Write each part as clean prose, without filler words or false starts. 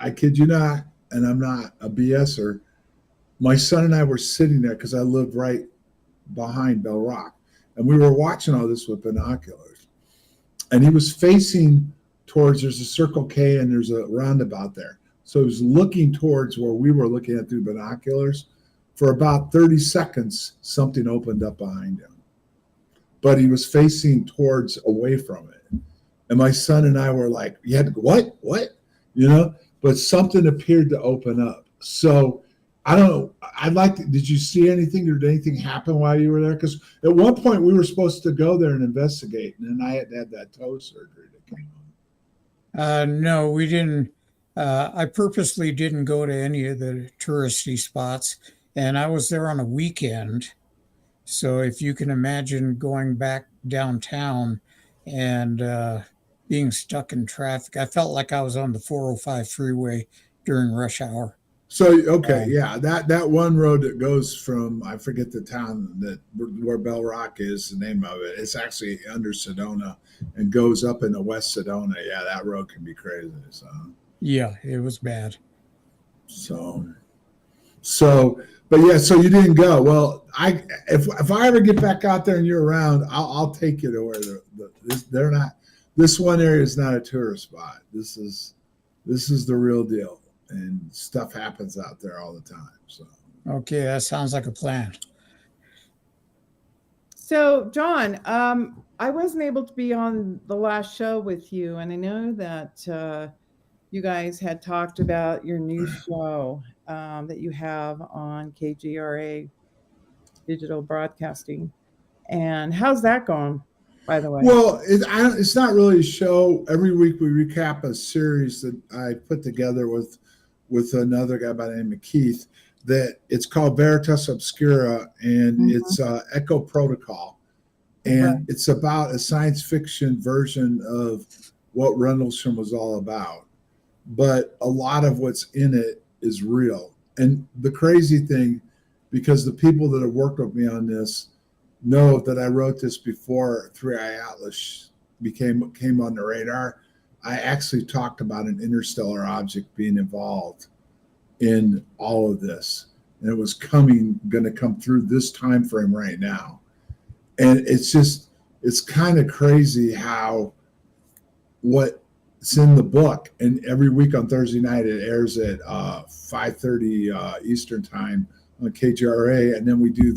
I kid you not, and I'm not a BSer. My son and I were sitting there because I lived right behind Bell Rock, and we were watching all this with binoculars. And he was facing towards, there's a Circle K and there's a roundabout there. So he was looking towards where we were looking at through binoculars. For about 30 seconds, something opened up behind him. But he was facing towards away from it. And my son and I were like, you had to go, what? You know, but something appeared to open up. So I don't know. Did you see anything or did anything happen while you were there? Because at one point we were supposed to go there and investigate, and then I had to have that toe surgery that came on. No, we didn't. I purposely didn't go to any of the touristy spots, and I was there on a weekend. So if you can imagine going back downtown and being stuck in traffic, I felt like I was on the 405 freeway during rush hour. So okay, yeah, that one road that goes from, I forget the town that where Bell Rock is, the name of it. It's actually under Sedona and goes up into West Sedona. Yeah, that road can be crazy. So yeah, it was bad. So, but yeah, so you didn't go. Well, if I ever get back out there and you're around, I'll take you to where they're not. This one area is not a tourist spot. This is the real deal. And stuff happens out there all the time. So okay, that sounds like a plan. So John, I wasn't able to be on the last show with you, and I know that you guys had talked about your new show that you have on KGRA Digital Broadcasting. And how's that going, by the way? Well, it's not really a show. Every week we recap a series that I put together with another guy by the name of Keith, that it's called Veritas Obscura, and it's Echo Protocol. And it's about a science fiction version of what Rendlesham was all about. But a lot of what's in it is real. And the crazy thing, because the people that have worked with me on this know that I wrote this before 3i Atlas came on the radar. I actually talked about an interstellar object being involved in all of this, and it was going to come through this time frame right now. And it's kind of crazy how what's in the book, and every week on Thursday night it airs at 5:30 Eastern time on KGRA, and then we do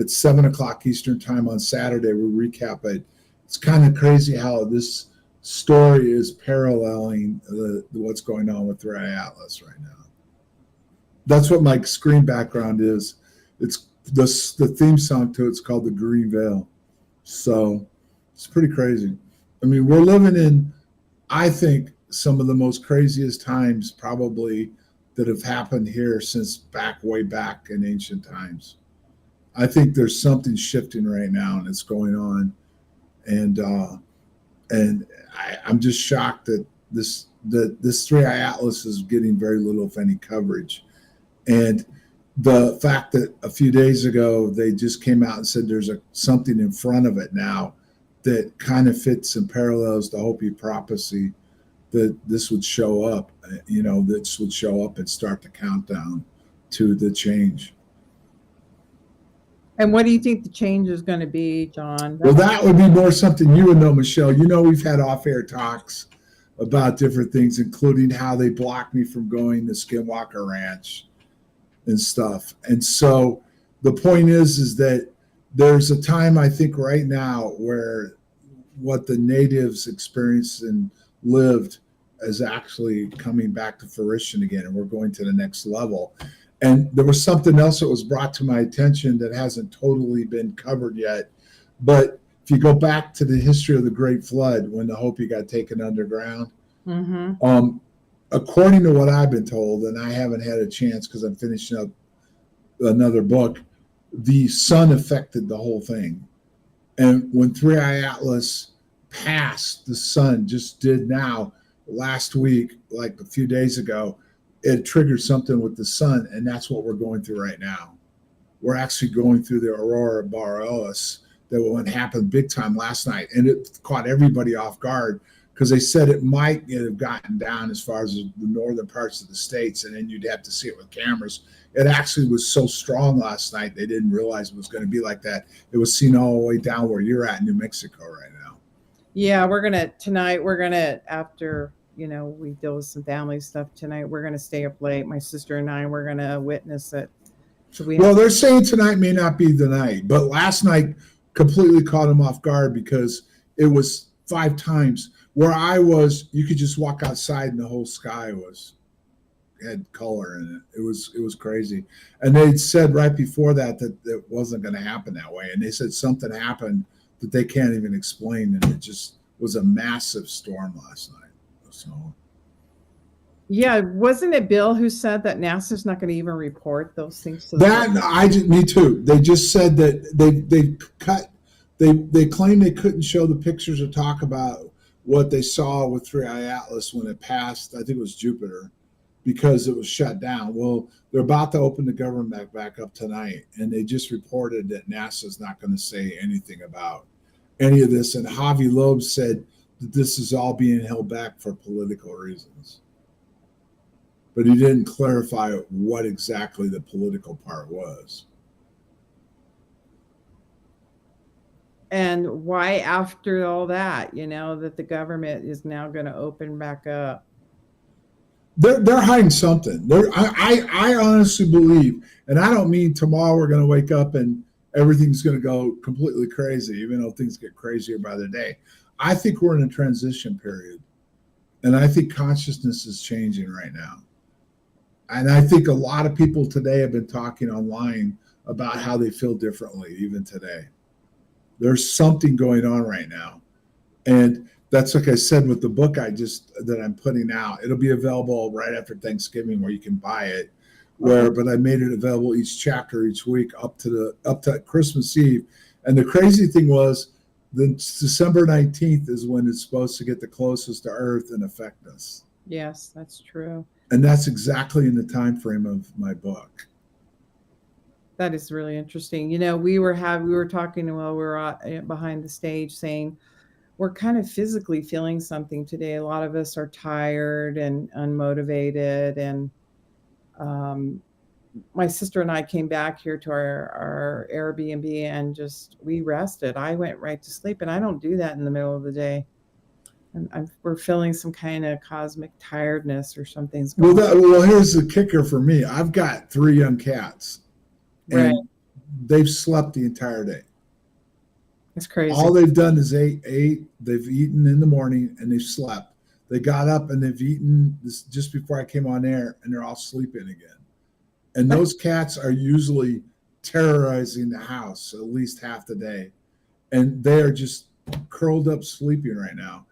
at 7 o'clock Eastern time on Saturday we recap it. It's kind of crazy how this story is paralleling what's going on with 3i Atlas right now. That's what my screen background is. It's the theme song to it's called The Green Veil. So it's pretty crazy. I mean, we're living in, I think, some of the most craziest times probably that have happened here since way back in ancient times. I think there's something shifting right now, and it's going on. And I'm just shocked that this 3i Atlas is getting very little, if any, coverage. And the fact that a few days ago they just came out and said there's something in front of it now that kind of fits and parallels the Hopi prophecy that this would show up, this would show up and start the countdown to the change. And what do you think the change is going to be, John? Well, that would be more something you would know, Michelle. We've had off-air talks about different things, including how they blocked me from going to Skinwalker Ranch and stuff. And so the point is that there's a time, I think, right now where what the natives experienced and lived is actually coming back to fruition again, and we're going to the next level. And there was something else that was brought to my attention that hasn't totally been covered yet. But if you go back to the history of the Great Flood, when the Hopi got taken underground, according to what I've been told, and I haven't had a chance because I'm finishing up another book, the sun affected the whole thing. And when 3i Atlas passed, the sun just did now, last week, like a few days ago, it triggered something with the sun, and that's what we're going through right now. We're actually going through the Aurora Borealis that happened big time last night, and it caught everybody off guard because they said it might have gotten down as far as the northern parts of the states, and then you'd have to see it with cameras. It actually was so strong last night, they didn't realize it was going to be like that. It was seen all the way down where you're at in New Mexico right now. Yeah, tonight, after, we deal with some family stuff tonight, we're going to stay up late. My sister and I, we're going to witness it. So they're saying tonight may not be the night, but last night completely caught them off guard because it was 5 times. Where I was, you could just walk outside and the whole sky had color in it. It was crazy. And they'd said right before that it wasn't going to happen that way. And they said something happened that they can't even explain. And it just was a massive storm last night. So. Yeah, wasn't it Bill who said that NASA's not going to even report those things to me too. They just said that they claimed they couldn't show the pictures or talk about what they saw with 3i Atlas when it passed, I think it was Jupiter, because it was shut down. Well, they're about to open the government back up tonight, and they just reported that NASA's not going to say anything about any of this. And Javi Loeb said that this is all being held back for political reasons. But he didn't clarify what exactly the political part was. And why, after all that, that the government is now going to open back up? They're hiding something. I honestly believe, and I don't mean tomorrow we're going to wake up and everything's going to go completely crazy, even though things get crazier by the day. I think we're in a transition period, and I think consciousness is changing right now. And I think a lot of people today have been talking online about how they feel differently, even today. There's something going on right now. And that's like I said with the book that I'm putting out. It'll be available right after Thanksgiving where you can buy it. But I made it available each chapter each week up to Christmas Eve. And the crazy thing was the December 19th is when it's supposed to get the closest to Earth and affect us. Yes, that's true. And that's exactly in the time frame of my book. That is really interesting. We were talking while we were behind the stage saying we're kind of physically feeling something today. A lot of us are tired and unmotivated. And my sister and I came back here to our Airbnb and we rested. I went right to sleep, and I don't do that in the middle of the day. And we're feeling some kind of cosmic tiredness or something's going on. Well, here's the kicker for me. I've got 3 young cats. And right. They've slept the entire day. It's crazy. All they've done is ate. They've eaten in the morning and they've slept. They got up and they've eaten just before I came on air, and they're all sleeping again. And those cats are usually terrorizing the house at least half the day. And they are just curled up sleeping right now.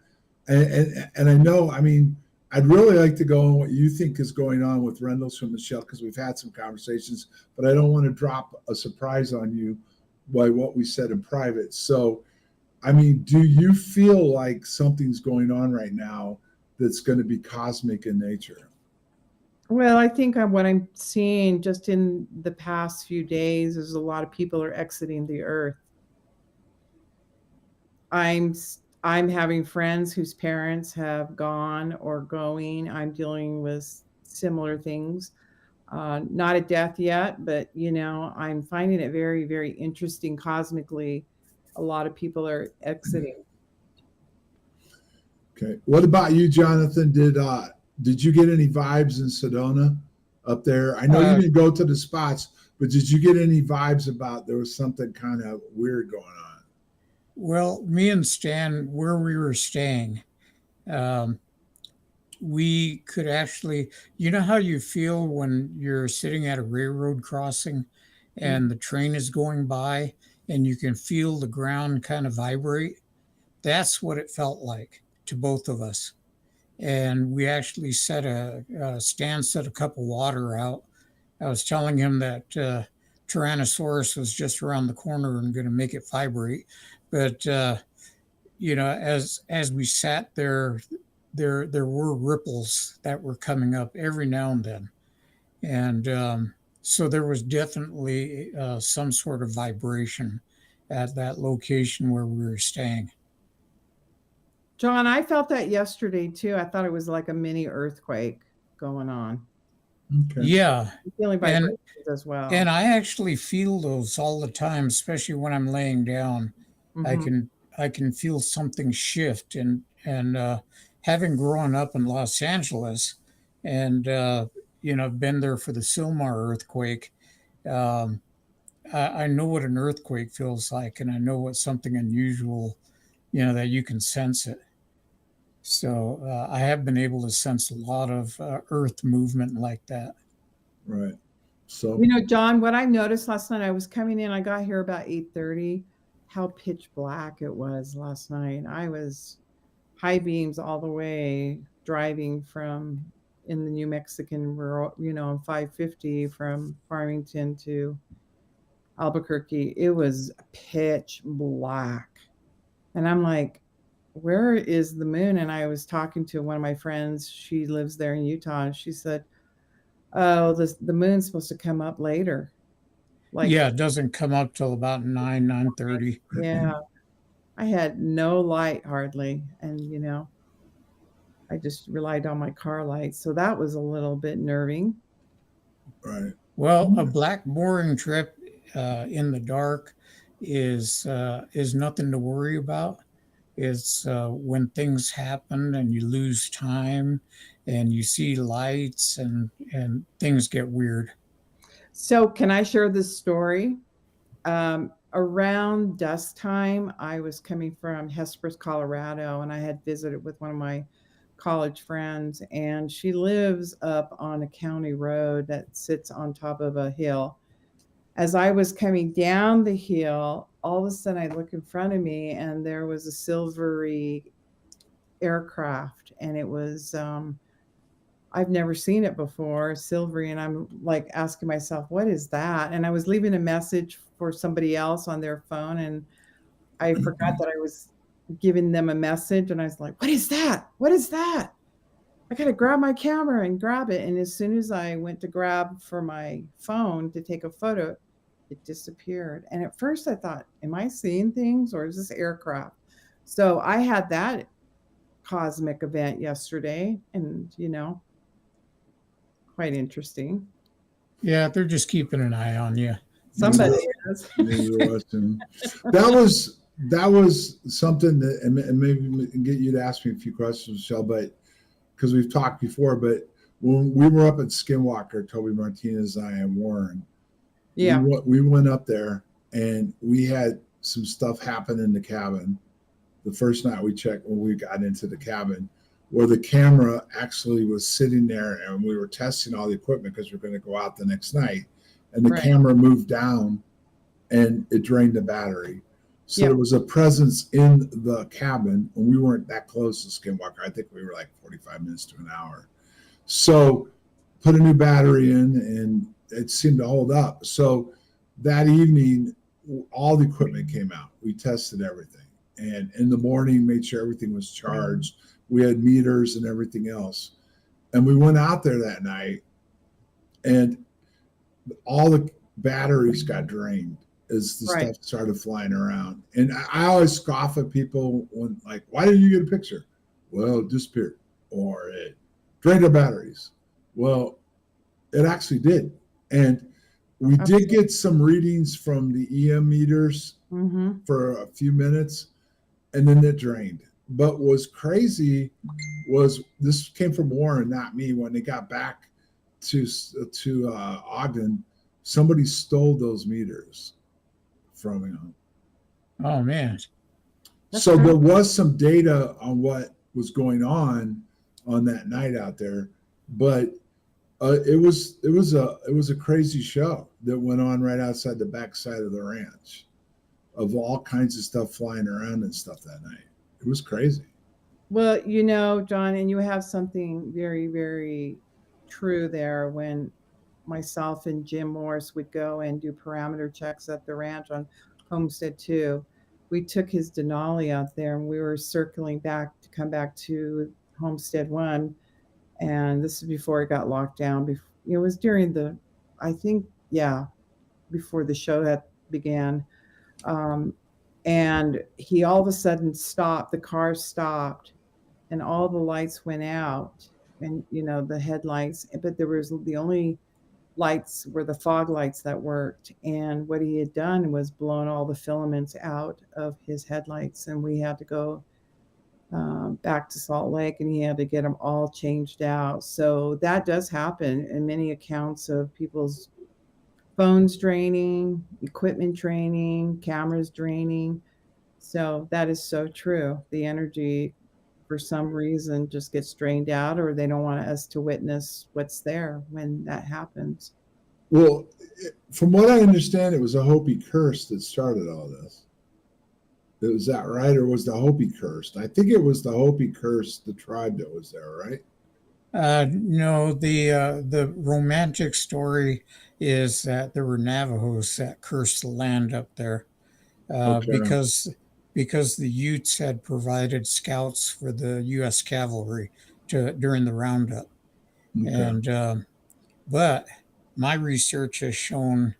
And I know, I'd really like to go on what you think is going on with Rendell's from Michelle, because we've had some conversations, but I don't want to drop a surprise on you by what we said in private. So, do you feel like something's going on right now that's going to be cosmic in nature? Well, I think what I'm seeing just in the past few days is a lot of people are exiting the earth. I'm having friends whose parents have gone or going. I'm dealing with similar things. Not a death yet, but, I'm finding it very, very interesting cosmically. A lot of people are exiting. Okay. What about you, Jonathan? Did you get any vibes in Sedona up there? I know you didn't go to the spots, but did you get any vibes about there was something kind of weird going on? Well, me and Stan, where we were staying, we could actually, how you feel when you're sitting at a railroad crossing and the train is going by and you can feel the ground kind of vibrate? That's what it felt like to both of us. And we actually Stan set a cup of water out. I was telling him that Tyrannosaurus was just around the corner and going to make it vibrate. But, as we sat there were ripples that were coming up every now and then. And so there was definitely some sort of vibration at that location where we were staying. John, I felt that yesterday too. I thought it was like a mini earthquake going on. Okay. Yeah. Feeling And vibrations as well. and I actually feel those all the time, especially when I'm laying down. I Mhm. can feel something shift, and having grown up in Los Angeles and been there for the Sylmar earthquake. um, I know what an earthquake feels like, and I know what something unusual, that you can sense it. So I have been able to sense a lot of earth movement like that. Right. So You know, John, what I noticed last night, I was coming in, I got here about 8:30, how pitch black it was last night. I was high beams all the way driving from in the New Mexican rural, on 550 from Farmington to Albuquerque. It was pitch black. And I'm like, where is the moon? And I was talking to one of my friends. She lives there in Utah. And she said, oh, the moon's supposed to come up later. Like, Yeah, it doesn't come up till about 9:30. yeah, I had no light hardly. And, I just relied on my car lights. So that was a little bit nerving. right. Well, a black boring trip in the dark is nothing to worry about. It's when things happen and you lose time and you see lights and things get weird. So can I share this story? Around dusk time, I was coming from Hesperus, Colorado, and I had visited with one of my college friends, and she lives up on a county road that sits on top of a hill. As I was coming down the hill, all of a sudden I look in front of me, and there was a silvery aircraft, and it was I've never seen it before, silvery, and I'm like asking myself, what is that? And I was leaving a message for somebody else on their phone, and I forgot that I was giving them a message, and I was like, what is that? What is that? I got to grab my camera and grab it. And as soon as I went to grab for my phone to take a photo, it disappeared. And at first I thought, am I seeing things or is this aircraft? So I had that cosmic event yesterday, and quite interesting. Yeah, they're just keeping an eye on you. Somebody is. Maybe watching. That was something that, and maybe get you to ask me a few questions, Michelle, but because we've talked before, but when we were up at Skinwalker, Toby Martinez, I, and Warren, Yeah. we went up there and we had some stuff happen in the cabin. The first night we checked when we got into the cabin, where the camera actually was sitting there, and we were testing all the equipment because we are going to go out the next night, and the Right. camera moved down and it drained the battery. So Yeah. there was a presence in the cabin, and we weren't that close to Skinwalker. I think we were like 45 minutes to an hour. So put a new battery in, and it seemed to hold up. So that evening, all the equipment came out. We tested everything. And in the morning, made sure everything was charged. We had meters and everything else. And we went out there that night, and all the batteries got drained as the Right. stuff started flying around. And I always scoff at people when, like, why didn't you get a picture? Well, it disappeared, or it drained our batteries. Well, it actually did. And we did get some readings from the EM meters for a few minutes, and then it drained. But what was crazy was, this came from Warren, not me. When they got back to Ogden, somebody stole those meters from him. Oh man. So there was some data on what was going on that night out there, but it was a crazy show that went on right outside the backside of the ranch, of all kinds of stuff flying around and stuff that night. It was crazy. Well, John, and you have something very, very true there. When myself and Jim Morris would go and do parameter checks at the ranch on Homestead 2, we took his Denali out there, and we were circling back to come back to Homestead 1. And this is before it got locked down. It was during I think, before the show had began. And he all of a sudden stopped, the car stopped, and all the lights went out, and the headlights, but there was the only lights were the fog lights that worked. And what he had done was blown all the filaments out of his headlights, and we had to go back to Salt Lake, and he had to get them all changed out. So that does happen in many accounts of people's phones draining, equipment draining, cameras draining. So that is so true. The energy, for some reason, just gets drained out, or they don't want us to witness what's there when that happens. Well, from what I understand, it was a Hopi curse that started all this. Was that right, or was the Hopi cursed? I think it was the Hopi curse, the tribe that was there, right? No, the romantic story is that there were Navajos that cursed the land up there Okay. because the Utes had provided scouts for the U.S. cavalry during the roundup, Okay. and but my research has shown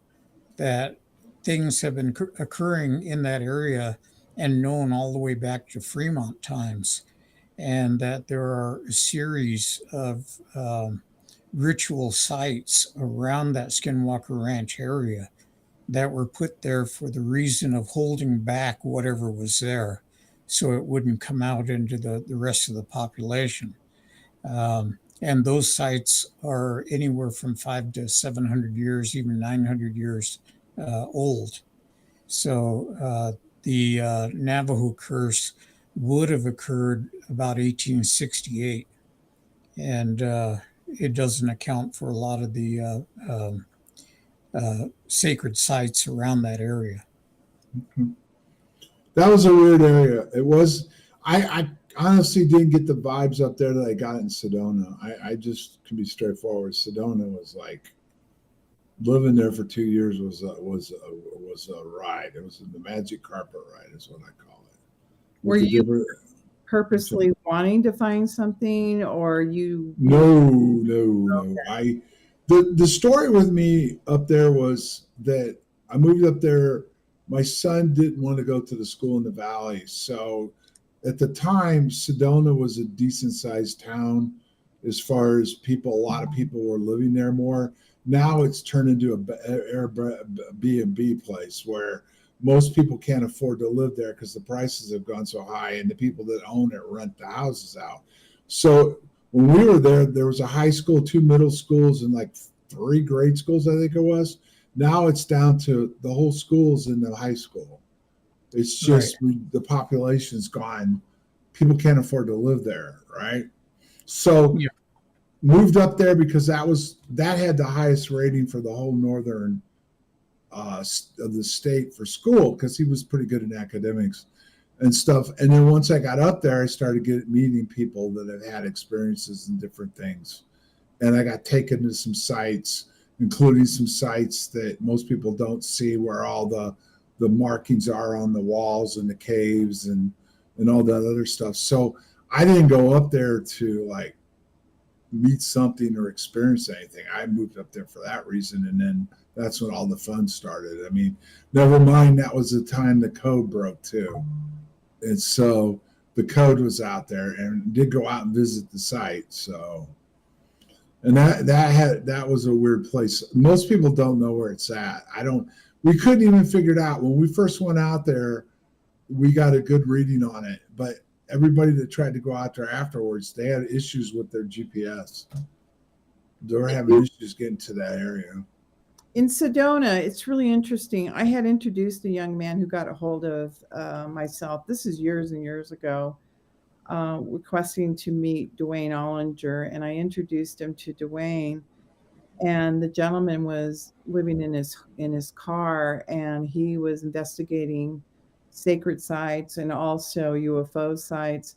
that things have been occurring in that area and known all the way back to Fremont times, and that there are a series of ritual sites around that Skinwalker Ranch area that were put there for the reason of holding back whatever was there so it wouldn't come out into the rest of the population. And those sites are anywhere from 500 to 700 years, even 900 years old. So the Navajo curse would have occurred about 1868, and it doesn't account for a lot of the sacred sites around that area. That was a weird area. It was. I honestly didn't get the vibes up there that I got in Sedona. I just can be straightforward. Sedona was like, living there for 2 years was a ride. It was the magic carpet ride, is what I call it. Were you purposely wanting to find something, or you? No. Okay. The story with me up there was that I moved up there. My son didn't want to go to the school in the valley, so at the time, Sedona was a decent sized town as far as people. A lot of people were living there more. Now it's turned into a Airbnb place where most people can't afford to live there because the prices have gone so high, and the people that own it rent the houses out. So when we were there, there was a high school, 2 middle schools, and like 3 grade schools, I think it was. Now it's down to the whole school's in the high school. It's just the population's gone. People can't afford to live there, right? So moved up there because that had the highest rating for the whole northern of the state for school, because he was pretty good in academics and stuff. And then once I got up there, I started meeting people that had had experiences in different things. And I got taken to some sites, including some sites that most people don't see, where all the markings are on the walls and the caves and all that other stuff. So I didn't go up there to like meet something or experience anything. I moved up there for that reason. And then that's when all the fun started. I mean, never mind, that was the time the code broke too. And so the code was out there, and did go out and visit the site. So, and that was a weird place. Most people don't know where it's at. We couldn't even figure it out. When we first went out there, we got a good reading on it, but everybody that tried to go out there afterwards, they had issues with their GPS. They were having issues getting to that area. In Sedona, it's really interesting. I had introduced a young man who got a hold of myself. This is years and years ago, requesting to meet Dwayne Ollinger, and I introduced him to Dwayne. And the gentleman was living in his car, and he was investigating sacred sites and also UFO sites.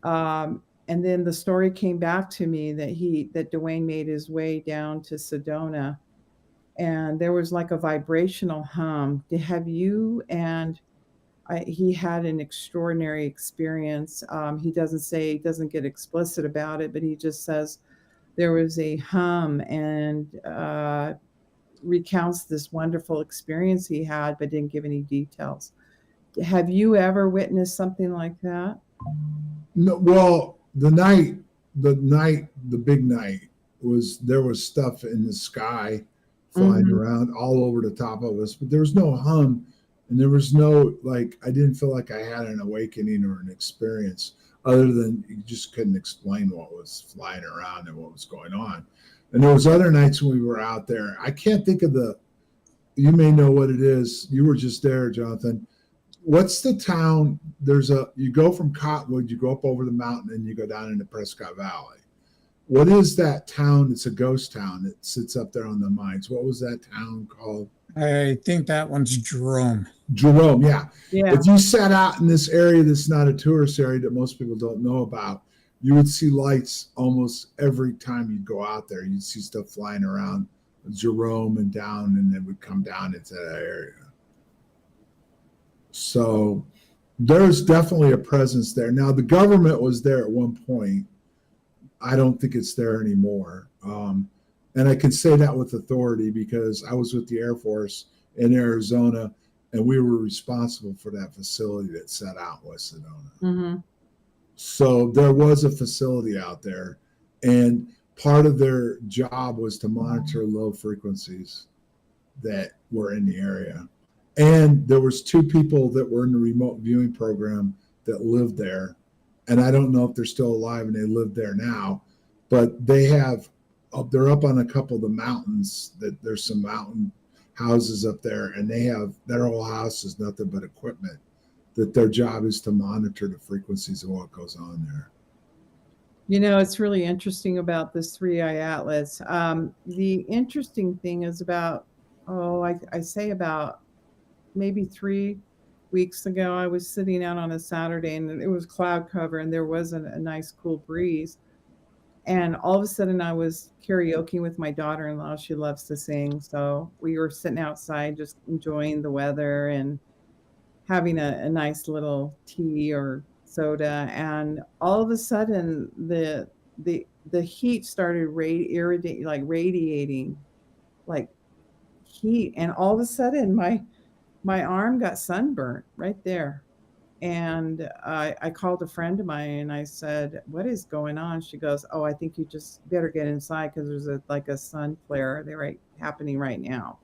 And then the story came back to me that Dwayne made his way down to Sedona, and there was like a vibrational hum. He had an extraordinary experience. He doesn't get explicit about it, but he just says there was a hum, and recounts this wonderful experience he had, but didn't give any details. Have you ever witnessed something like that? No, well, the big night there was stuff in the sky flying Mhm. around all over the top of us, but there was no hum, and there was no, like, I didn't feel like I had an awakening or an experience other than you just couldn't explain what was flying around and what was going on. And there was other nights when we were out there. I can't think of you may know what it is. You were just there, Jonathan. What's the town? You go from Cottonwood, you go up over the mountain, and you go down into Prescott Valley. What is that town? It's a ghost town that sits up there on the mines. What was that town called? I think that one's Jerome. Jerome, yeah. Yeah. If you sat out in this area that's not a tourist area that most people don't know about, you would see lights almost every time you'd go out there. You'd see stuff flying around Jerome and down, and then would come down into that area. So there's definitely a presence there. Now, the government was there at one point. I don't think it's there anymore. And I can say that with authority because I was with the Air Force in Arizona, and we were responsible for that facility that set out West Sedona. Mm-hmm. So there was a facility out there, and part of their job was to monitor low frequencies that were in the area. And there was 2 people that were in the remote viewing program that lived there. And I don't know if they're still alive and they live there now, but they're up on a couple of the mountains that there's some mountain houses up there, and their whole house is nothing but equipment that their job is to monitor the frequencies of what goes on there. You know, it's really interesting about this 3i Atlas. The interesting thing is I say about maybe 3 weeks ago, I was sitting out on a Saturday and it was cloud cover and there wasn't a nice cool breeze. And all of a sudden I was karaoke with my daughter-in-law. She loves to sing. So we were sitting outside just enjoying the weather and having a nice little tea or soda. And all of a sudden the heat started radiating like heat. And all of a sudden my arm got sunburnt right there. And I called a friend of mine and I said, "What is going on?" She goes, "Oh, I think you just better get inside because there's a sun flare happening right now."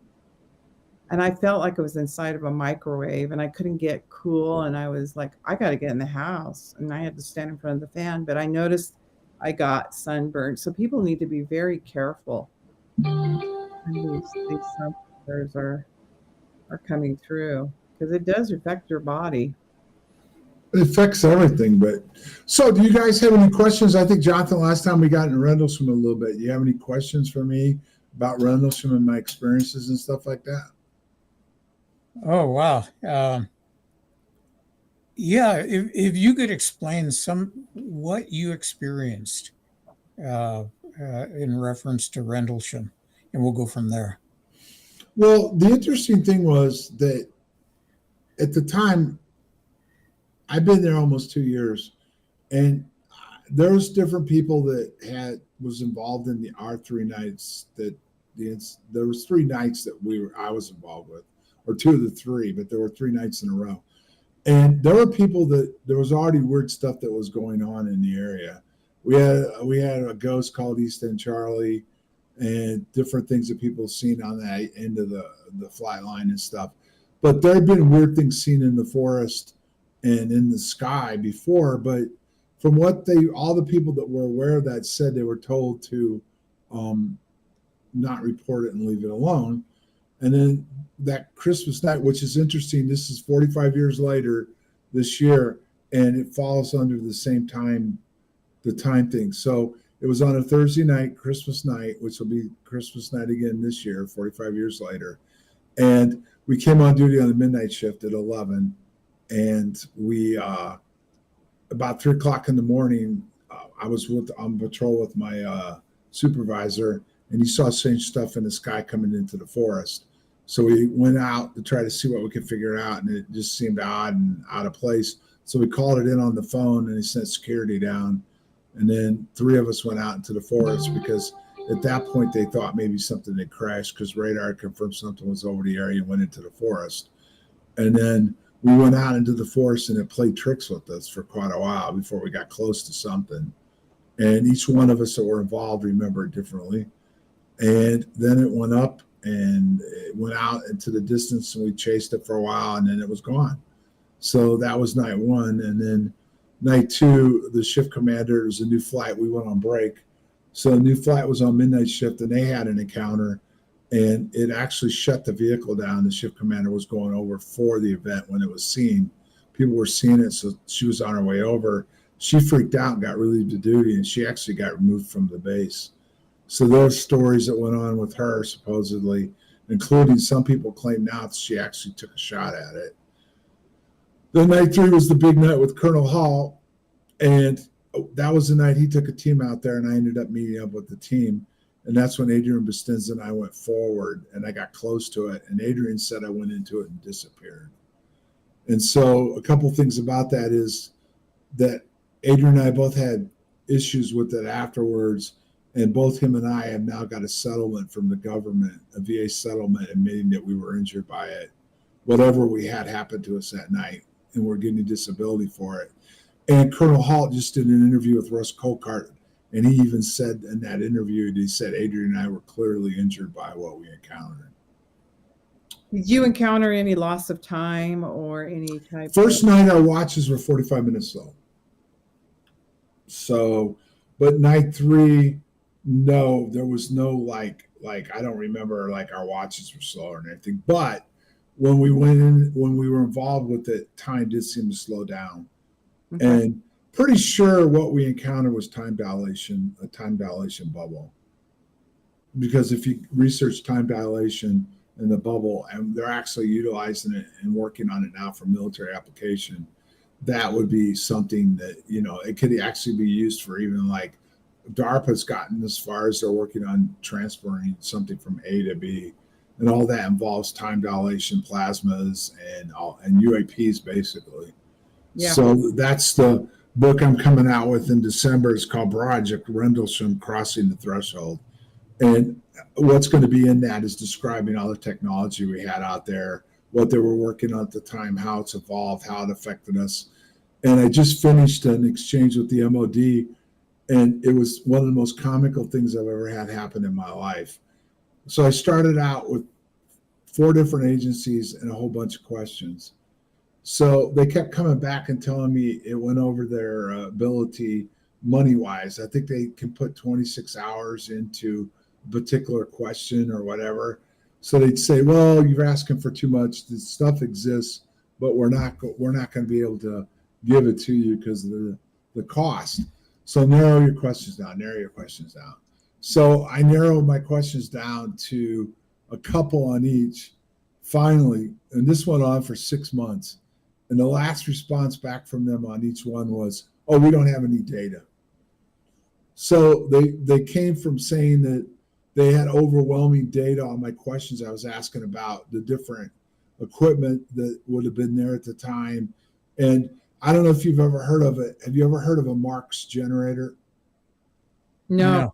And I felt like I was inside of a microwave and I couldn't get cool. And I was like, I got to get in the house. And I had to stand in front of the fan. But I noticed I got sunburned. So people need to be very careful. And these sun flares are coming through because it does affect your body. It affects everything. But so, do you guys have any questions? I think, Jonathan, last time we got into Rendlesham a little bit. You have any questions for me about Rendlesham and my experiences and stuff like that? Oh, wow. Yeah, if you could explain what you experienced in reference to Rendlesham, and we'll go from there. Well, the interesting thing was that at the time, I've been there almost 2 years, and there was different people that was involved in our 3 nights. There was 3 nights that I was involved with, or 2 of the 3, but there were 3 nights in a row. And there were people there was already weird stuff that was going on in the area. We had a ghost called East End Charlie, and different things that people have seen on that end of the flight line and stuff. But there have been weird things seen in the forest and in the sky before. But from what all the people that were aware of that said, they were told to not report it and leave it alone. And then that Christmas night, which is interesting, this is 45 years later this year, and it falls under the same time, the time thing. So it was on a Thursday night, Christmas night, which will be Christmas night again this year, 45 years later. And we came on duty on the midnight shift at 11. And we, about 3 o'clock in the morning, I was on patrol with my supervisor, and he saw strange stuff in the sky coming into the forest. So we went out to try to see what we could figure out, and it just seemed odd and out of place. So we called it in on the phone, and he sent security down. And then 3 of us went out into the forest because at that point they thought maybe something had crashed because radar confirmed something was over the area and went into the forest. And then we went out into the forest and it played tricks with us for quite a while before we got close to something. And each one of us that were involved remembered differently. And then it went up and it went out into the distance and we chased it for a while and then it was gone. So that was night one. And then night two, the shift commander, it was a new flight. We went on break. So the new flight was on midnight shift and they had an encounter and it actually shut the vehicle down. The shift commander was going over for the event when it was seen. People were seeing it. So she was on her way over. She freaked out and got relieved of duty and she actually got removed from the base. So those stories that went on with her, supposedly, including some people claim now that she actually took a shot at it. Then night three was the big night with Colonel Hall. And that was the night he took a team out there and I ended up meeting up with the team. And that's when Adrian Bustinza and I went forward and I got close to it. And Adrian said I went into it and disappeared. And so a couple things about that is that Adrian and I both had issues with it afterwards. And both him and I have now got a settlement from the government, a VA settlement, admitting that we were injured by it, whatever we had happened to us that night, and we're getting disability for it. And Colonel Halt just did an interview with Russ Colcart, and he even said in that interview, he said Adrian and I were clearly injured by what we encountered. Did you encounter any loss of time or any type? First night, our watches were 45 minutes slow. So, but night three, no, there was no like I don't remember like our watches were slow or anything. But when we went in, when we were involved with it, time did seem to slow down. Okay. And pretty sure what we encountered was time dilation, a time dilation bubble. Because if you research time dilation in the bubble, and they're actually utilizing it and working on it now for military application, that would be something that, you know, it could actually be used for even like DARPA's gotten as far as they're working on transferring something from A to B, and all that involves time dilation, plasmas, and UAPs basically. Yeah. So that's the book I'm coming out with in December. It's called Project Rendlesham Crossing the Threshold, and what's going to be in that is describing all the technology we had out there, what they were working on at the time, how it's evolved, how it affected us. And I just finished an exchange with the MOD. And it was one of the most comical things I've ever had happen in my life. So I started out with 4 different agencies and a whole bunch of questions. So they kept coming back and telling me it went over their ability money-wise. I think they can put 26 hours into a particular question or whatever. So they'd say, well, you're asking for too much. This stuff exists, but we're not going to be able to give it to you because of the cost. So narrow your questions down. So I narrowed my questions down to a couple on each, finally, and this went on for 6 months. And the last response back from them on each one was, oh, we don't have any data. So they came from saying that they had overwhelming data on my questions I was asking about the different equipment that would have been there at the time. And I don't know if you've ever heard of it. Have you ever heard of a Marx generator? No.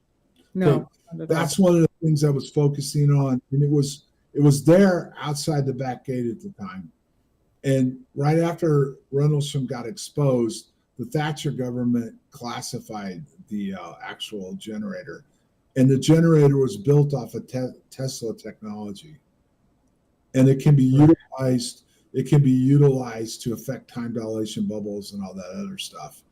That's one of the things I was focusing on. And it was there outside the back gate at the time. And right after Rendlesham got exposed, the Thatcher government classified the actual generator. And the generator was built off of Tesla technology. And it can be utilized. It can be utilized to affect time dilation bubbles and all that other stuff.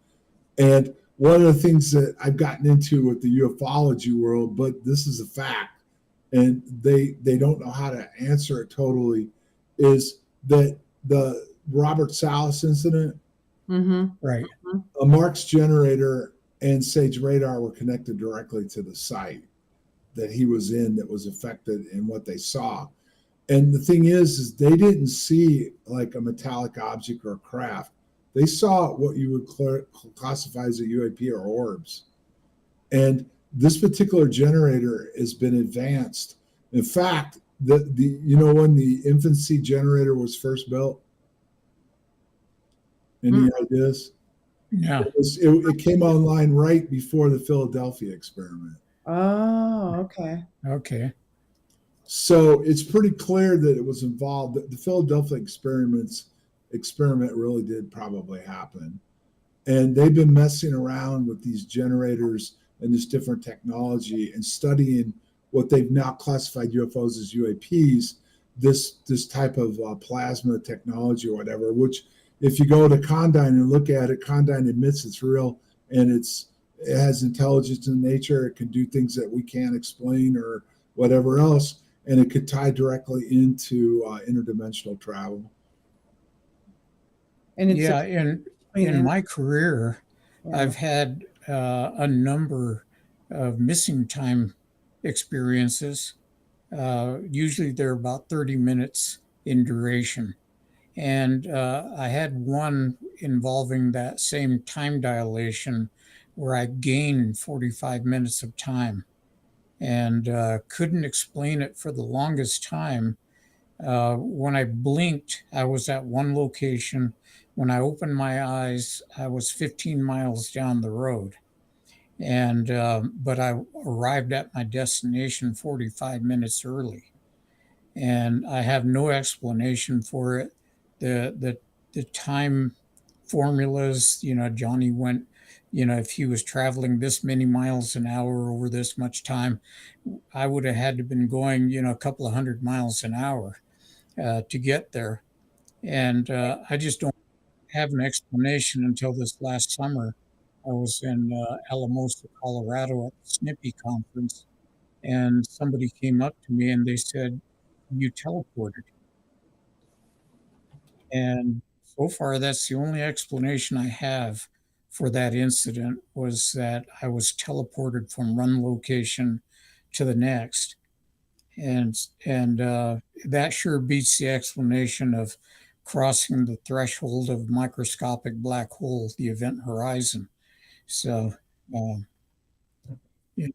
And one of the things that I've gotten into with the ufology world, but this is a fact, and they don't know how to answer it totally, is that the Robert Salas incident, right? A Marx generator and Sage radar were connected directly to the site that he was in that was affected in what they saw. And the thing is they didn't see like a metallic object or a craft. They saw what you would classify as a UAP or orbs. And this particular generator has been advanced. In fact, when the infancy generator was first built? Any ideas? Yeah. It came online right before the Philadelphia experiment. Oh, okay. Okay. So it's pretty clear that it was involved. The Philadelphia experiments experiment really did probably happen. And they've been messing around with these generators and this different technology and studying what they've now classified UFOs as UAPs, this type of plasma technology or whatever, which if you go to Condyne and look at it, Condyne admits it's real and it has intelligence in nature. It can do things that we can't explain or whatever else, and it could tie directly into interdimensional travel. And it's Yeah, in my career, yeah. I've had a number of missing time experiences. Usually they're about 30 minutes in duration. And I had one involving that same time dilation where I gained 45 minutes of time and couldn't explain it for the longest time. When I blinked, I was at one location. When I opened my eyes, I was 15 miles down the road. And but I arrived at my destination 45 minutes early, and I have no explanation for it. The time formulas, Johnny went, if he was traveling this many miles an hour over this much time, I would have had to been going, a couple of 100 miles an hour to get there. And I just don't have an explanation until this last summer. I was in Alamosa, Colorado at the Snippy conference, and somebody came up to me and they said, "You teleported." And so far, that's the only explanation I have for that incident, was that I was teleported from one location to the next. And that sure beats the explanation of crossing the threshold of microscopic black hole, the event horizon. So, um,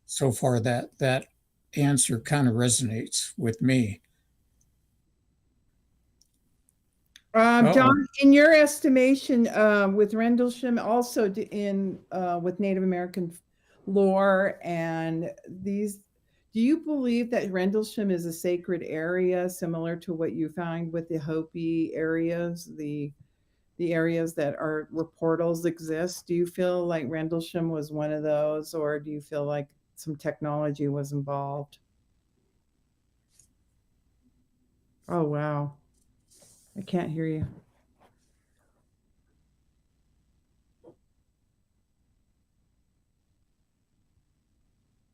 so far that answer kind of resonates with me. John, in your estimation, with Rendlesham, also in with Native American lore and these, do you believe that Rendlesham is a sacred area, similar to what you found with the Hopi areas, the areas that are where portals exist? Do you feel like Rendlesham was one of those, or do you feel like some technology was involved? Oh wow, I can't hear you.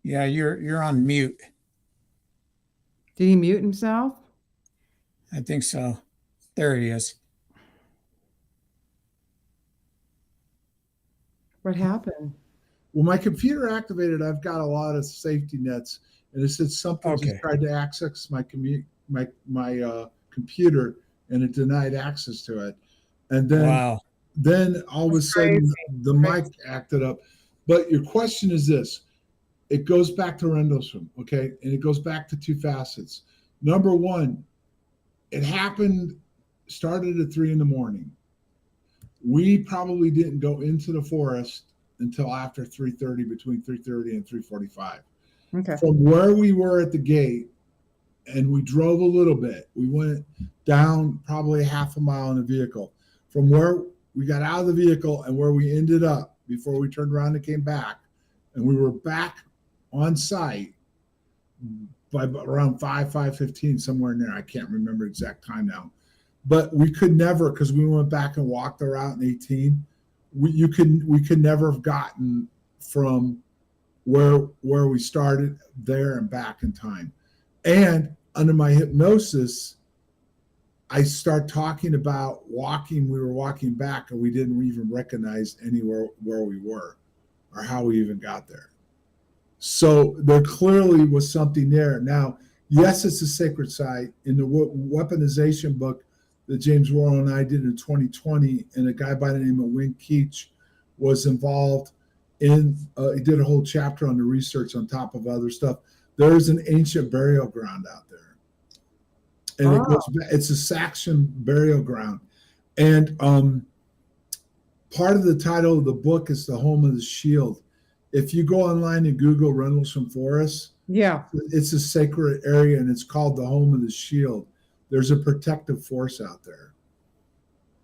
Yeah, you're on mute. Did he mute himself? I think so. There he is. What happened? Well, my computer activated. I've got a lot of safety nets, and it said something Okay. just tried to access my computer, and it denied access to it. And then Wow. all of a That's sudden crazy. the mic acted up. But your question is this: it goes back to Rendlesham, okay, and it goes back to two facets. Number one, it started at 3 a.m. We probably didn't go into the forest until after 3:30, between 3:30 and 3:45. Okay. From where we were at the gate, and we drove a little bit. We went down probably half a mile in a vehicle. From where we got out of the vehicle and where we ended up before we turned around and came back, and we were back on site by around 5:15, somewhere in there. I can't remember exact time now. But we could never, because we went back and walked the route in 18. We could never have gotten from where we started there and back in time. And under my hypnosis, I start talking about walking. We were walking back, and we didn't even recognize anywhere where we were or how we even got there. So there clearly was something there. Now, yes, it's a sacred site. In the weaponization book that James Worrell and I did in 2020, and a guy by the name of Wayne Keach was involved in, he did a whole chapter on the research on top of other stuff. There is an ancient burial ground out there. And it's a Saxon burial ground. And part of the title of the book is The Home of the Shield. If you go online and Google Rendlesham Forest, Yeah. it's a sacred area, and it's called the Home of the Shield. There's a protective force out there.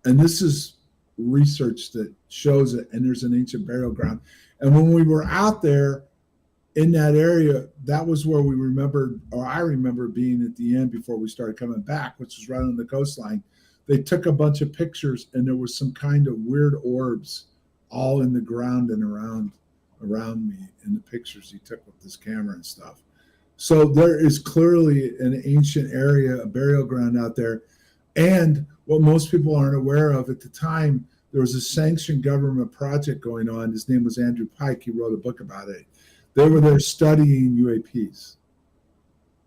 And this is research that shows it. And there's an ancient burial ground. And when we were out there in that area, that was where we remembered, or I remember being at the end before we started coming back, which was right on the coastline. They took a bunch of pictures, and there was some kind of weird orbs all in the ground and around me in the pictures he took with this camera and stuff. So there is clearly an ancient area, a burial ground out there. And what most people aren't aware of, at the time, there was a sanctioned government project going on. His name was Andrew Pike. He wrote a book about it. They were there studying UAPs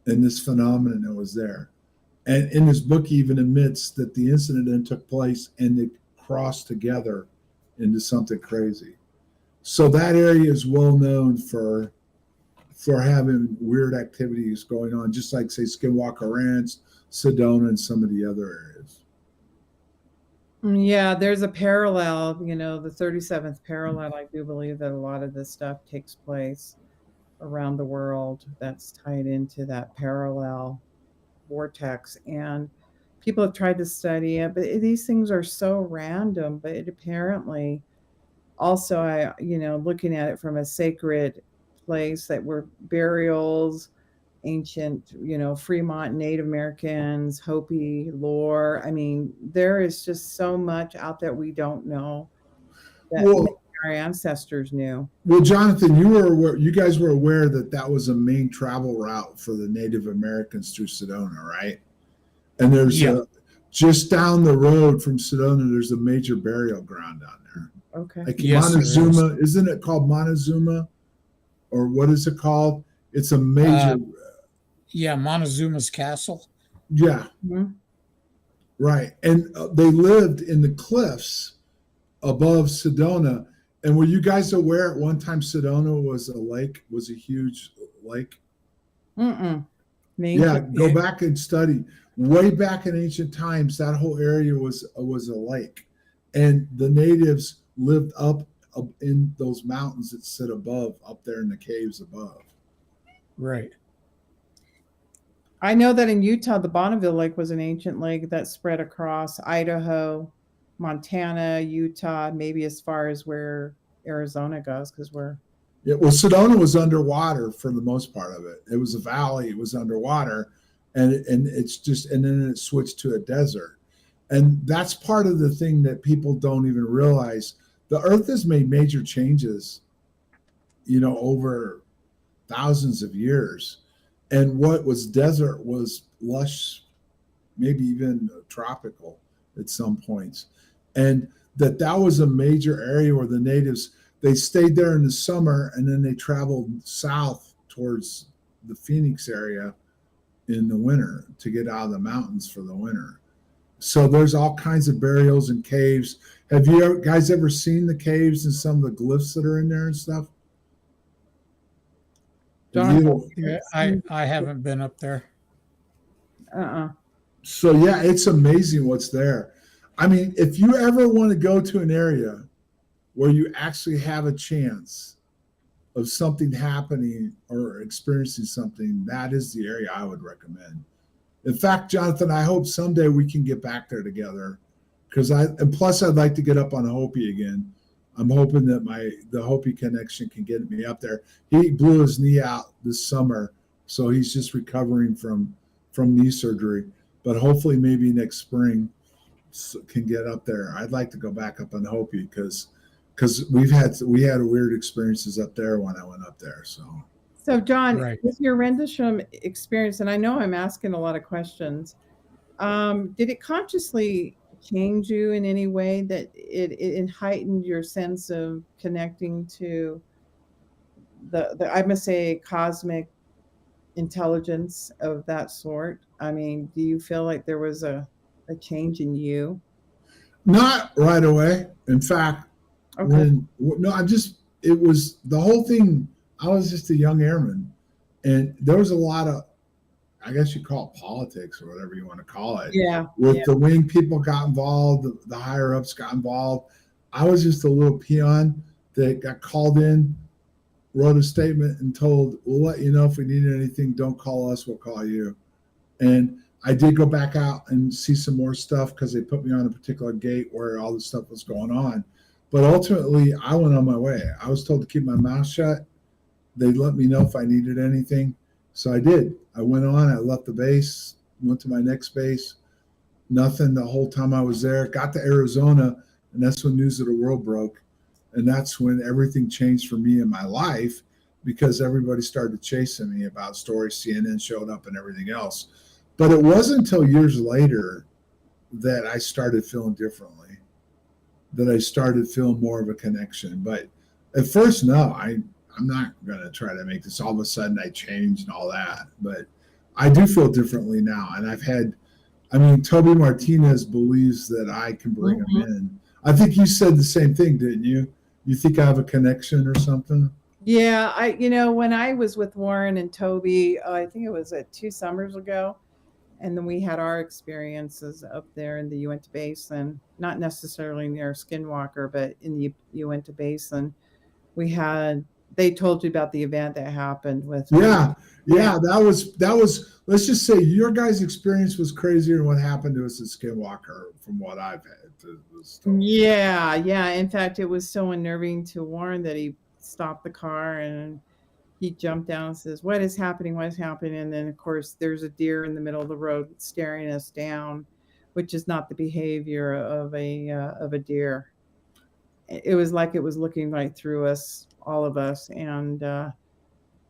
and this phenomenon that was there. And in his book, he even admits that the incident then took place and they crossed together into something crazy. So that area is well known for having weird activities going on, just like, say, Skinwalker Ranch, Sedona, and some of the other areas. Yeah, there's a parallel, the 37th parallel. I do believe that a lot of this stuff takes place around the world that's tied into that parallel vortex. And people have tried to study it, but these things are so random. But it apparently also, looking at it from a sacred place that were burials, ancient, Fremont Native Americans, Hopi lore. I mean, there is just so much out there we don't know that our ancestors knew. Well, Jonathan, you guys were aware that was a main travel route for the Native Americans through Sedona, right? And there's just down the road from Sedona, there's a major burial ground down there. Okay. Like Montezuma, isn't it called Montezuma? Or what is it called? It's a major. Montezuma's Castle. Yeah. Mm-hmm. Right. And they lived in the cliffs above Sedona. And were you guys aware at one time Sedona was a huge lake? Yeah, go back and study. Way back in ancient times, that whole area was a lake. And the natives lived up in those mountains that sit above, up there in the caves above. Right. I know that in Utah, the Bonneville Lake was an ancient lake that spread across Idaho, Montana, Utah, maybe as far as where Arizona goes, because Sedona was underwater for the most part of it. It was a valley, it was underwater, and then it switched to a desert. And that's part of the thing that people don't even realize. The earth has made major changes, over thousands of years. And what was desert was lush, maybe even tropical at some points. And that was a major area where the natives, they stayed there in the summer and then they traveled south towards the Phoenix area in the winter to get out of the mountains for the winter. So there's all kinds of burials and caves. Have you guys ever seen the caves and some of the glyphs that are in there and stuff? I haven't been up there. So yeah, it's amazing what's there. I mean, if you ever want to go to an area where you actually have a chance of something happening or experiencing something, that is the area I would recommend. In fact, Jonathan, I hope someday we can get back there together, and plus I'd like to get up on Hopi again. I'm hoping that the Hopi connection can get me up there. He blew his knee out this summer, so he's just recovering from knee surgery. But hopefully, maybe next spring can get up there. I'd like to go back up on Hopi because we had weird experiences up there when I went up there. So John, with your Rendlesham experience, and I know I'm asking a lot of questions, did it consciously change you in any way that it heightened your sense of connecting to the I must say cosmic intelligence of that sort? I mean, do you feel like there was a change in you? Not right away. In fact, it was the whole thing. I was just a young airman, and there was a lot of, I guess you call it politics or whatever you want to call it. Yeah. The wing people got involved, the higher ups got involved. I was just a little peon that got called in, wrote a statement and told, we'll let you know if we need anything, don't call us, we'll call you. And I did go back out and see some more stuff because they put me on a particular gate where all this stuff was going on. But ultimately, I went on my way. I was told to keep my mouth shut. They let me know if I needed anything. So I did. I went on. I left the base, went to my next base. Nothing the whole time I was there. Got to Arizona, and that's when News of the World broke. And that's when everything changed for me in my life because everybody started chasing me about stories. CNN showed up and everything else. But it wasn't until years later that I started feeling differently, that I started feeling more of a connection. But at first, no, I'm not going to try to make this all of a sudden I changed and all that. But I do feel differently now. And Toby Martinez believes that I can bring him in. I think you said the same thing, didn't you? You think I have a connection or something? Yeah, when I was with Warren and Toby, I think it was 2 summers ago, and then we had our experiences up there in the Uinta Basin, not necessarily near Skinwalker, but in the Uinta Basin. They told you about the event that happened with. Yeah. That was. Let's just say your guys' experience was crazier than what happened to us at Skinwalker, from what I've had. Yeah. In fact, it was so unnerving to Warren that he stopped the car and he jumped down and says, "What is happening? What is happening?" And then, of course, there's a deer in the middle of the road staring us down, which is not the behavior of a deer. It was like it was looking right through us, all of us, and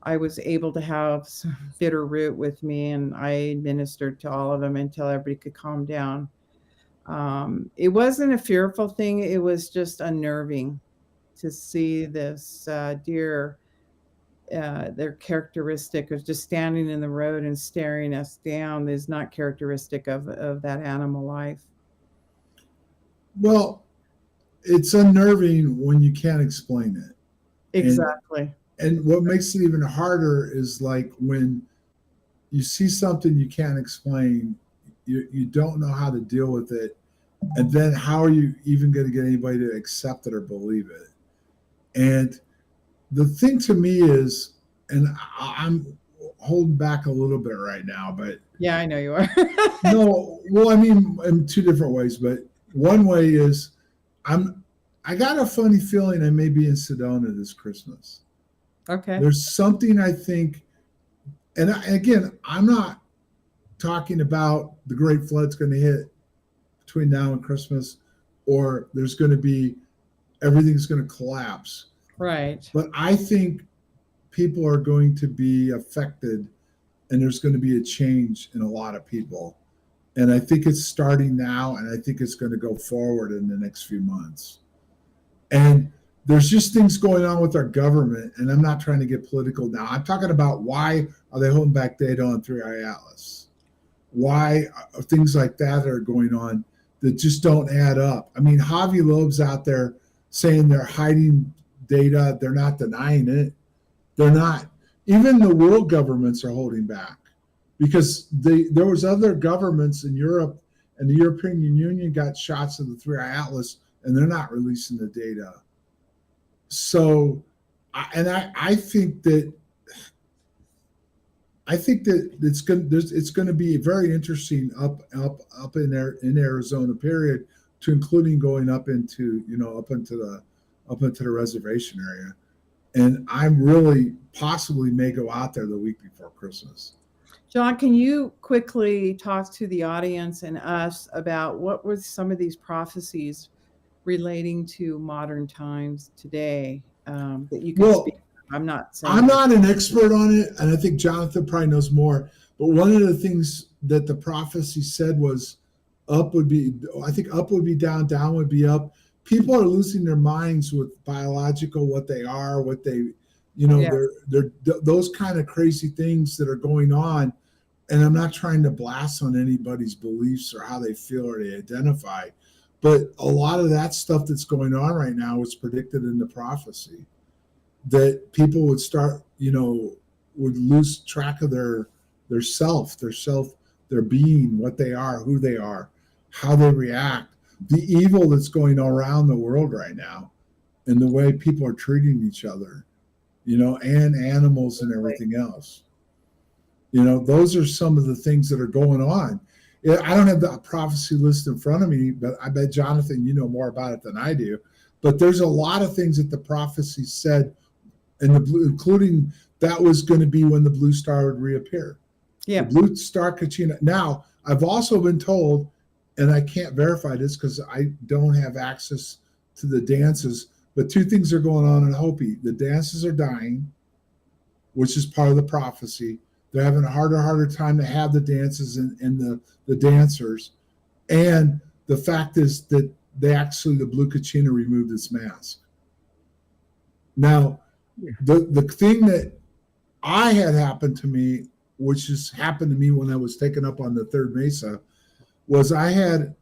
I was able to have some bitter root with me, and I administered to all of them until everybody could calm down. It wasn't a fearful thing. It was just unnerving to see this deer. Their characteristic of just standing in the road and staring us down is not characteristic of that animal life. Well, it's unnerving when you can't explain it. Exactly. And what makes it even harder is like when you see something you can't explain, you don't know how to deal with it. And then how are you even going to get anybody to accept it or believe it? And the thing to me is, and I'm holding back a little bit right now, but yeah, I know you are. no, well, in 2 different ways, but one way is I got a funny feeling I may be in Sedona this Christmas. Okay. There's something I think, and again, I'm not talking about the great flood's going to hit between now and Christmas, or there's going to be, everything's going to collapse. Right. But I think people are going to be affected and there's going to be a change in a lot of people. And I think it's starting now, and I think it's going to go forward in the next few months. And there's just things going on with our government, and I'm not trying to get political now. I'm talking about why are they holding back data on 3i Atlas? Why are things like that are going on that just don't add up? Javi Loeb's out there saying they're hiding data. They're not denying it. They're not. Even the world governments are holding back because there was other governments in Europe, and the European Union got shots of the 3i Atlas, and they're not releasing the data. So, I think that it's going to be very interesting up in Arizona, period, to including going up into the reservation area. And I'm really possibly may go out there the week before Christmas. John, can you quickly talk to the audience and us about what were some of these prophecies relating to modern times today that you can speak? I'm not an expert on it, and I think Jonathan probably knows more. But one of the things that the prophecy said was up would be down, down would be up. People are losing their minds with biological, what they are, what they, they're those kind of crazy things that are going on. And I'm not trying to blast on anybody's beliefs or how they feel or they identify, but a lot of that stuff that's going on right now was predicted in the prophecy, that people would start, would lose track of their being, what they are, who they are, how they react, the evil that's going around the world right now, and the way people are treating each other, and animals and everything else. You know, those are some of the things that are going on. Yeah, I don't have the prophecy list in front of me, but I bet, Jonathan, you know more about it than I do. But there's a lot of things that the prophecy said, and including that was going to be when the blue star would reappear. Yeah. The blue star Kachina. Now, I've also been told, and I can't verify this because I don't have access to the dances, but two things are going on in Hopi. The dances are dying, which is part of the prophecy. They're having a harder time to have the dances and the dancers. And the fact is that the blue Kachina removed its mask. Now, the thing that I had happened to me, which has happened to me when I was taken up on the third mesa, was I had,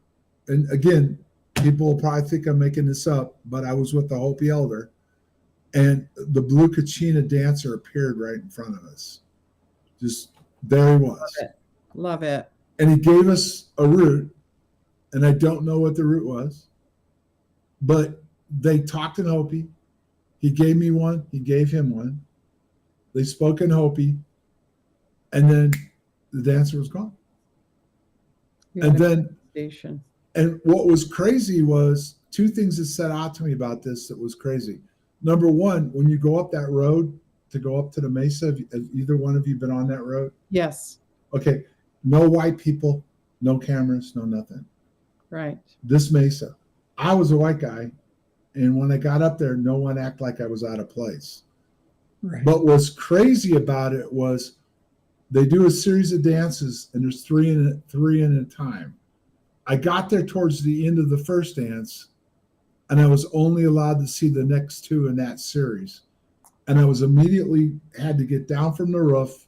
and again, people will probably think I'm making this up, but I was with the Hopi elder, and the blue Kachina dancer appeared right in front of us. Just there he was. Love it. And he gave us a root, and I don't know what the root was, but they talked in Hopi. He gave me one. He gave him one. They spoke in Hopi, and then the dancer was gone. And then, and what was crazy was two things that set out to me about this that was crazy. Number one, when you go up that road to go up to the mesa, have either one of you been on that road? Yes. Okay. No white people, no cameras, no nothing. Right. This mesa. I was a white guy, and when I got up there, no one acted like I was out of place. Right. But what's crazy about it was they do a series of dances, and there's three in a time. I got there towards the end of the first dance, and I was only allowed to see the next two in that series. And I was immediately had to get down from the roof,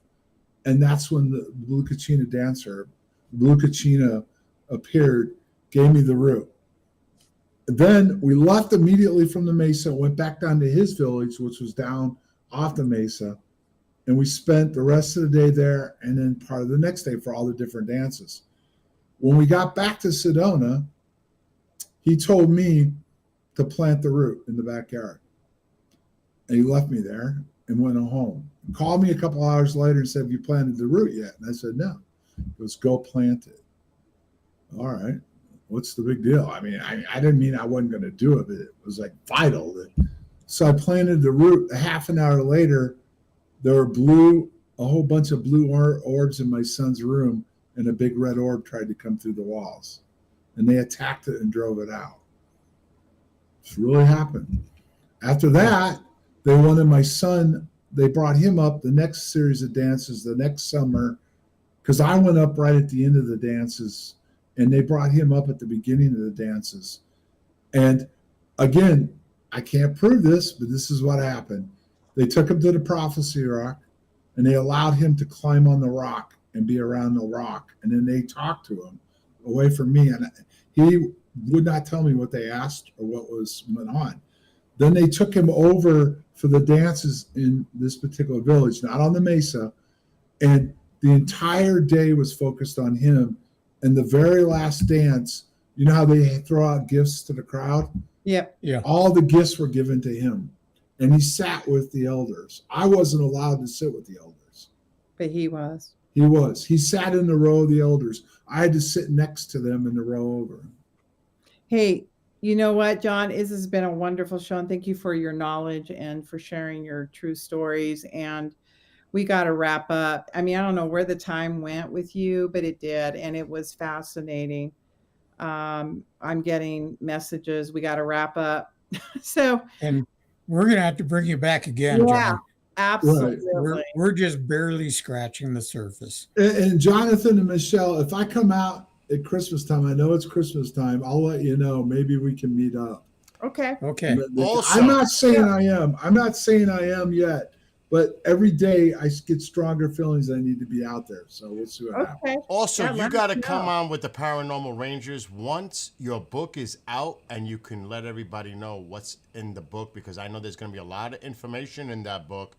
and that's when the blue Kachina dancer, blue Kachina, appeared, gave me the root. Then we left immediately from the mesa, went back down to his village, which was down off the mesa, and we spent the rest of the day there and then part of the next day for all the different dances. When we got back to Sedona, he told me to plant the root in the backyard. And he left me there and went home. He called me a couple hours later and said, "Have you planted the root yet?" And I said, "No." He goes, "Go plant it." All right. What's the big deal? I mean, I didn't mean I wasn't going to do it, but it was like vital. So I planted the root. A half an hour later, there were a whole bunch of blue orbs in my son's room, and a big red orb tried to come through the walls. And they attacked it and drove it out. It's really happened. After that, they wanted my son, they brought him up the next series of dances the next summer, because I went up right at the end of the dances, and they brought him up at the beginning of the dances. And again, I can't prove this, but this is what happened. They took him to the prophecy rock, and they allowed him to climb on the rock and be around the rock. And then they talked to him away from me, and he would not tell me what they asked or what went on. Then they took him over for the dances in this particular village, not on the mesa, and the entire day was focused on him. And the very last dance, you know how they throw out gifts to the crowd? Yep. Yeah. All the gifts were given to him, and he sat with the elders. I wasn't allowed to sit with the elders. But he was. He was. He sat in the row of the elders. I had to sit next to them in the row over. Hey, you know what, John? This has been a wonderful show, and thank you for your knowledge and for sharing your true stories. And we got to wrap up. I mean, I don't know where the time went with you, but it did, and it was fascinating. I'm getting messages. We got to wrap up. So, and we're going to have to bring you back again, yeah, John. absolutely. We're just barely scratching the surface. And Jonathan and Michelle, if I come out at Christmas time, I know it's Christmas time, I'll let you know. Maybe we can meet up. Okay. I'm not saying I am. I'm not saying I am yet. But every day I get stronger feelings I need to be out there. So we'll see what happens. Also, Yeah, you got to come on with the Paranormal Rangers once your book is out, and you can let everybody know what's in the book, because I know there's going to be a lot of information in that book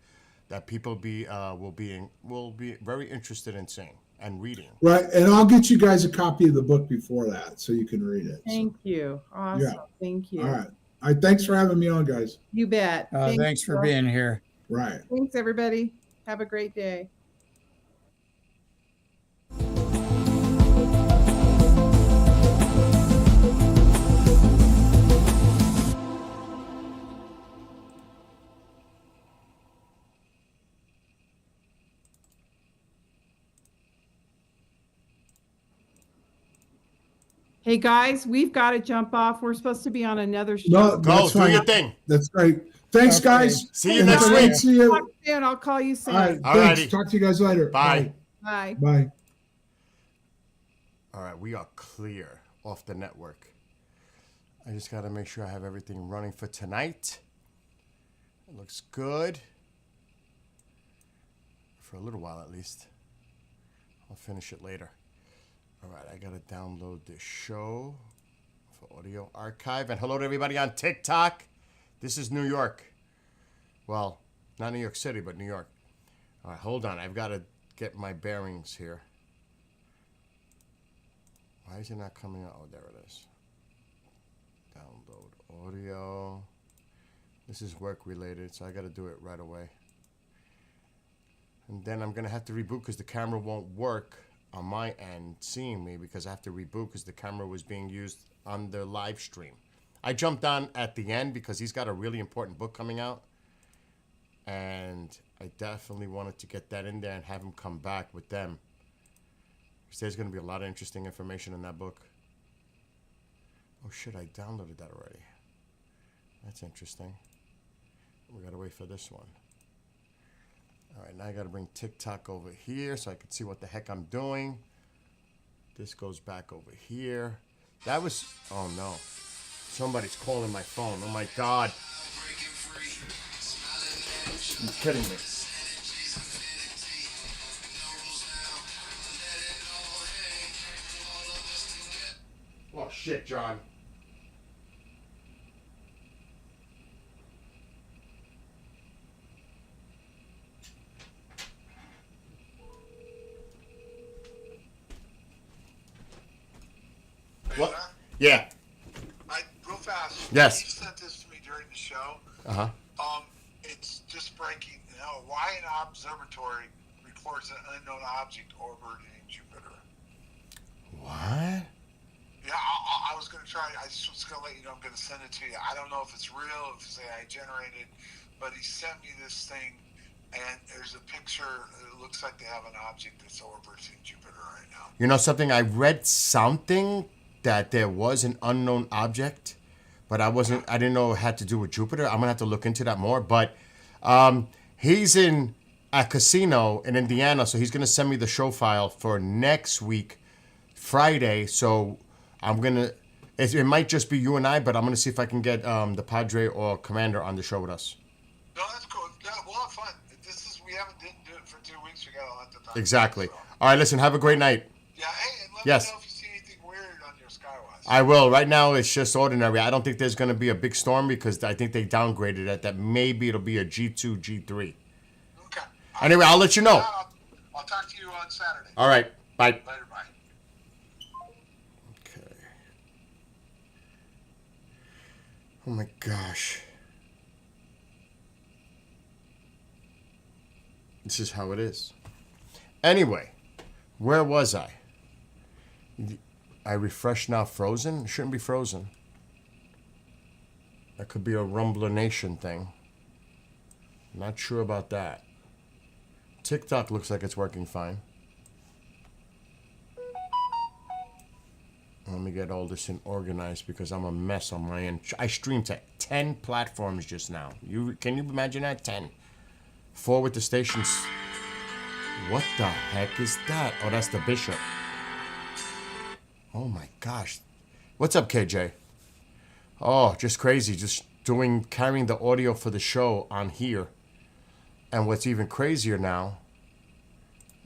that people will be very interested in seeing and reading. Right, and I'll get you guys a copy of the book before that so you can read it. Thank you. Awesome. Yeah. Thank you. All right. Thanks for having me on, guys. You bet. Thanks for being here. Right. Thanks, everybody. Have a great day. Hey guys, we've got to jump off. We're supposed to be on another show. No, Go, that's do fine. your thing. That's great. Thanks, Okay. guys. See you And if next I don't week. see you, Talk soon. I'll call you soon. all right. Alrighty. Thanks. Talk to you guys later. Bye. Bye. Bye. All right, we are clear off the network. I just got to make sure I have everything running for tonight. It looks good. For a little while, at least. I'll finish it later. All right, I got to download this show for audio archive. And hello to everybody on TikTok. This is New York. Well, not New York City, but New York. All right, hold on. I've got to get my bearings here. Why is it not coming out? Oh, there it is. Download audio. This is work related, so I got to do it right away. And then I'm going to have to reboot because the camera won't work on my end seeing me because I have to reboot because the camera was being used on the live stream. I jumped on at the end because he's got a really important book coming out. And I definitely wanted to get that in there and have him come back with them. Because there's going to be a lot of interesting information in that book. Oh shit, I downloaded that already. That's interesting. We got to wait for this one. All right, now I got to bring TikTok over here so I can see what the heck I'm doing. This goes back over here. That was, oh no. Somebody's calling my phone. Oh my God. You're kidding me. Oh shit, John. What? Yeah. Real fast. Yes. You sent this to me during the show. Uh-huh. It's just breaking. Hawaiian Observatory records an unknown object orbiting Jupiter. What? Yeah, I was going to try. I just was going to let you know. I'm going to send it to you. I don't know if it's real, if it's AI generated, but he sent me this thing, and there's a picture. It looks like they have an object that's orbiting Jupiter right now. You know something? I read something that there was an unknown object, but I didn't know it had to do with Jupiter. I'm gonna have to look into that more. But he's in a casino in Indiana, so he's gonna send me the show file for next week, Friday. So it might just be you and I, but I'm gonna see if I can get the Padre or Commander on the show with us. No, that's cool. Yeah, we'll have fun. We didn't do it for 2 weeks. We got a lot to talk Exactly. about, so. All right, listen. Have a great night. Yeah, hey, and let Yes. me know if you see anything weird on your Skywatch. I will. Right now, it's just ordinary. I don't think there's going to be a big storm because I think they downgraded it. That maybe it'll be a G2, G3. Okay. Anyway, I'll let you know. I'll talk to you on Saturday. All right. Bye. Later, bye. Okay. Oh my gosh. This is how it is. Anyway, where was I? I refresh now. Frozen? It shouldn't be frozen. That could be a Rumbler Nation thing. Not sure about that. TikTok looks like it's working fine. Let me get all this in organized because I'm a mess on my end. I streamed to 10 platforms just now. Can you imagine that? 10. 4 with the stations. What the heck is that? Oh, that's the Bishop. Oh my gosh. What's up, KJ? Oh, just crazy. Just carrying the audio for the show on here. And what's even crazier now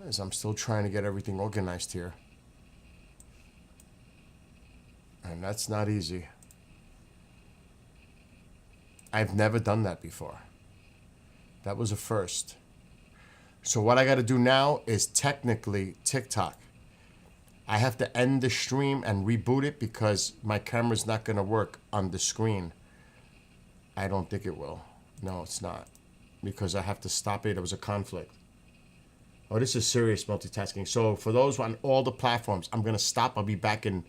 is I'm still trying to get everything organized here. And that's not easy. I've never done that before. That was a first. So what I got to do now is technically TikTok. I have to end the stream and reboot it because my camera's not going to work on the screen. I don't think it will. No, it's not. Because I have to stop it. It was a conflict. Oh, this is serious multitasking. So for those on all the platforms, I'm going to stop. I'll be back in